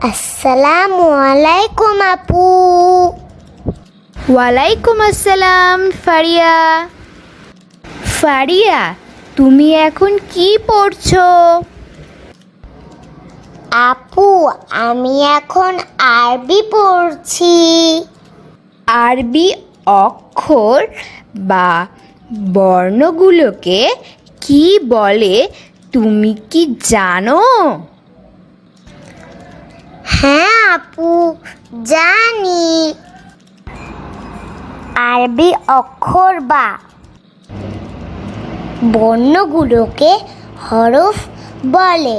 আসসালামু আলাইকুম আপু। ওয়ালাইকুম আসসালাম ফারিয়া। ফারিয়া, তুমি এখন কি পড়ছো? আপু, আমি এখন আরবি পড়ছি। আরবি অক্ষর বা বর্ণগুলোকে কি বলে তুমি কি জানো? হ্যাঁ আপু, জানি। আরবি অক্ষর বা বর্ণগুলোকে হরফ বলে।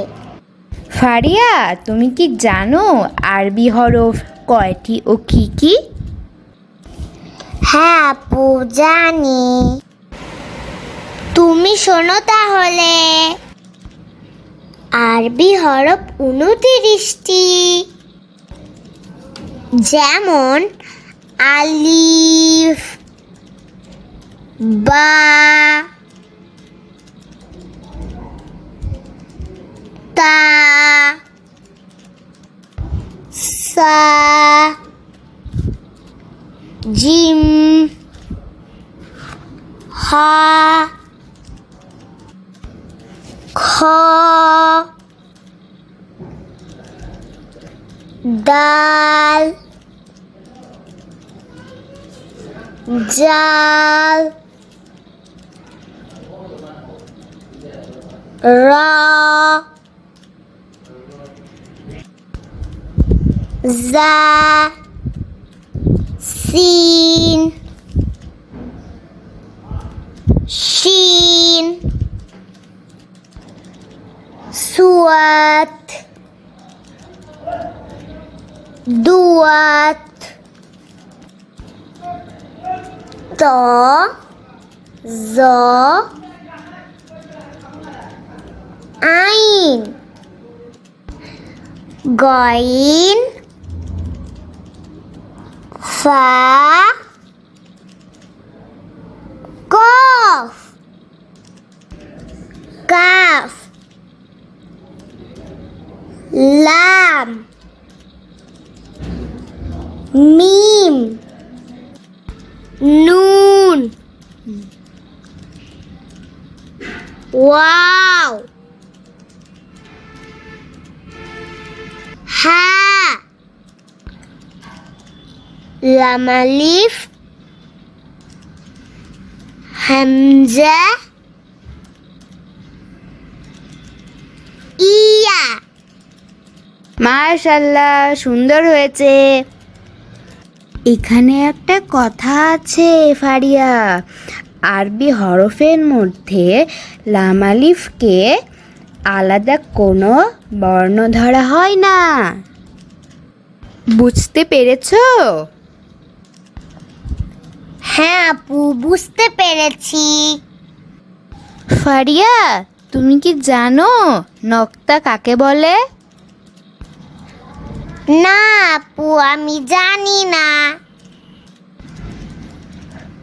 ফারিয়া, তুমি কি জানো আরবি হরফ কয়টি ও কি কি? হ্যাঁ আপু, জানি। তুমি শোনো তাহলে। আরবি হরফ 29টি। যেমন আলিফ, বা, তা, সা, জিম, হা, খ, দাল, জাল, রা, জা, সিন, শিন, সুয়াত, দুয়াত, ত, জ, আইন, গইন, ফা, কফ, কাফ, লাম, মিম, নুন, ওয়াও, হা, লাম আলিফ, হামজা, ইয়া। মাশাআল্লাহ, সুন্দর হয়েছে। এখানে একটা কথা আছে ফারিয়া, আরবি হরফের মধ্যে লাম আলিফকে আলাদা কোনো বর্ণ ধরা হয় না। বুঝতে পেরেছো? হ্যাঁ আপু, বুঝতে পেরেছি। ফারিয়া, তুমি কি জানো নক্তা কাকে বলে? না আপু, আমি জানি না।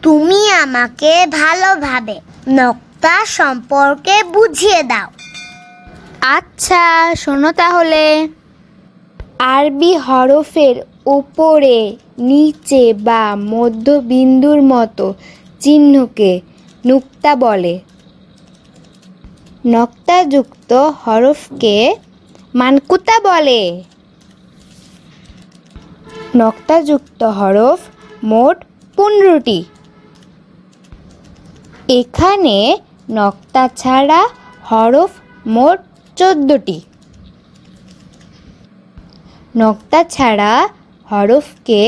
তুমি আমাকে ভালোভাবে নক্তা সম্পর্কে বুঝিয়ে দাও। আচ্ছা, শোনো তাহলে। আরবি হরফের উপরে, নিচে বা মধ্যবিন্দুর মতো চিহ্নকে নুক্তা বলে। নক্তাযুক্ত হরফকে মানকুতা বলে। নক্তাযুক্ত হরফ মোট 15টি। এখানে নক্তা ছাড়া হরফ মোট 14টি। নক্তা ছাড়া হরফকে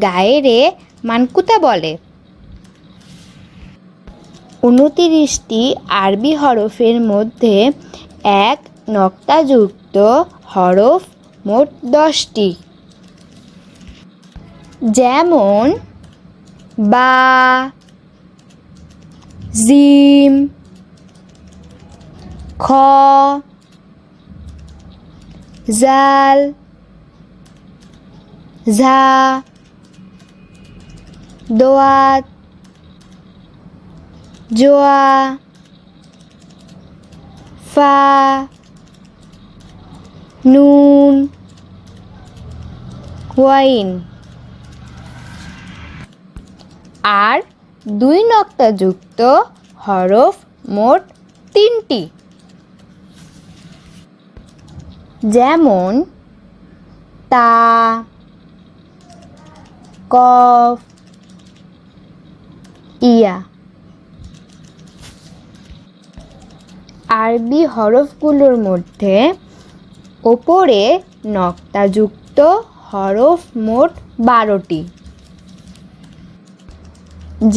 গায়েরে মানকুতা বলে। 29টি আরবি হরফের মধ্যে এক নক্তাযুক্ত হরফ মোট 10টি। যেমন বা, জিম, খ, জাল, ঝা, দোয়াত, জোয়া, ফা, নুন, ওয়াইন। আর 2 নক্তাযুক্ত হরফ মোট 3টি, যেমন তা, কফ, ইয়া। আরবি হরফগুলোর মধ্যে ওপরে নক্তাযুক্ত হরফ মোট 12টি,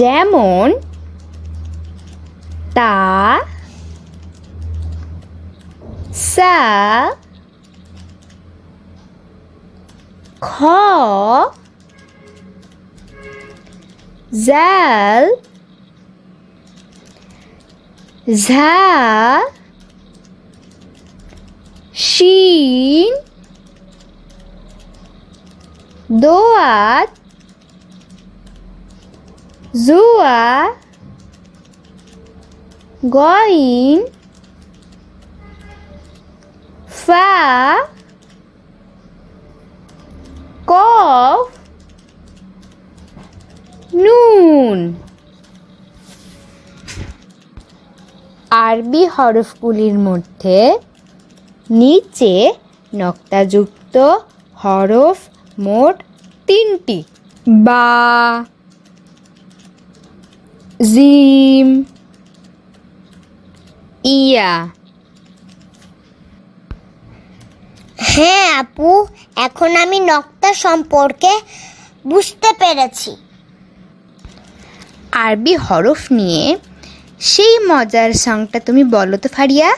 যেমন তা, সা, খ, জাল, ঝা, শিন, দোয়াত, জুয়া, গইন, ফা, কফ, নুন। আরবি হরফগুলির মধ্যে নিচে নক্তাযুক্ত হরফ মোট 3টি, বা, জিম, ইয়া। হ্যাঁ আপু, এখন আমি নক্তা সম্পর্কে বুঝতে পেরেছি। আরবি হরফ নিয়ে সেই মজার সংটা তুমি বলো তো ফারিয়া।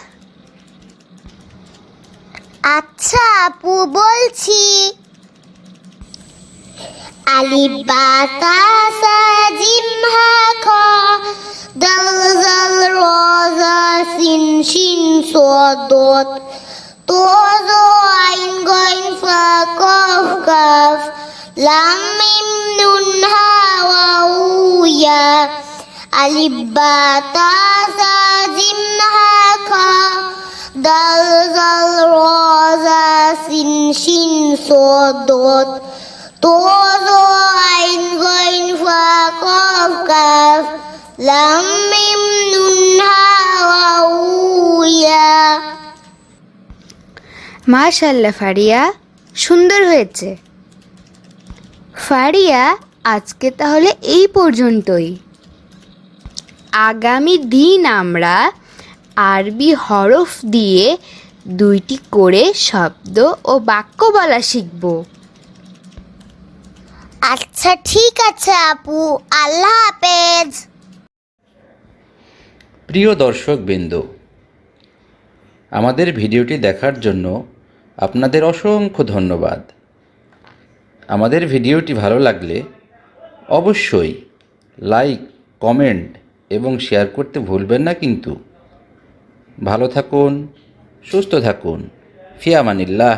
আচ্ছা আপু, বলছি। আলিফ বা তা সা জিম হা খ দাল জাল র জা সিন শিন সাদ দত তো জো আইন গইন ফা কফ কাফ লাম মিম নুন হা ওয়াও ইয়া। আলিফ বা তা সা জিম হা খ দাল জাল র জা সিন শিন সাদ দত তো জো আইন গইন ফা কফ কাফ লাম মিম নুন হা ওয়াও ইয়া। মাশাআল্লাহ ফারিয়া, সুন্দর হয়েছে। ফারিয়া, আজকে তাহলে এই পর্যন্তই। আগামী দিন আমরা আরবি হরফ দিয়ে 2টি করে শব্দ ও বাক্য বলা শিখব। আচ্ছা ঠিক আছে আপু, আল্লাহ হাফেজ। প্রিয় দর্শকবৃন্দ, আমাদের ভিডিওটি দেখার জন্য আপনাদের অসংখ্য ধন্যবাদ। আমাদের ভিডিওটি ভালো লাগলে অবশ্যই লাইক, কমেন্ট এবং শেয়ার করতে ভুলবেন না কিন্তু। ভালো থাকুন, সুস্থ থাকুন। ফি আমানিল্লাহ।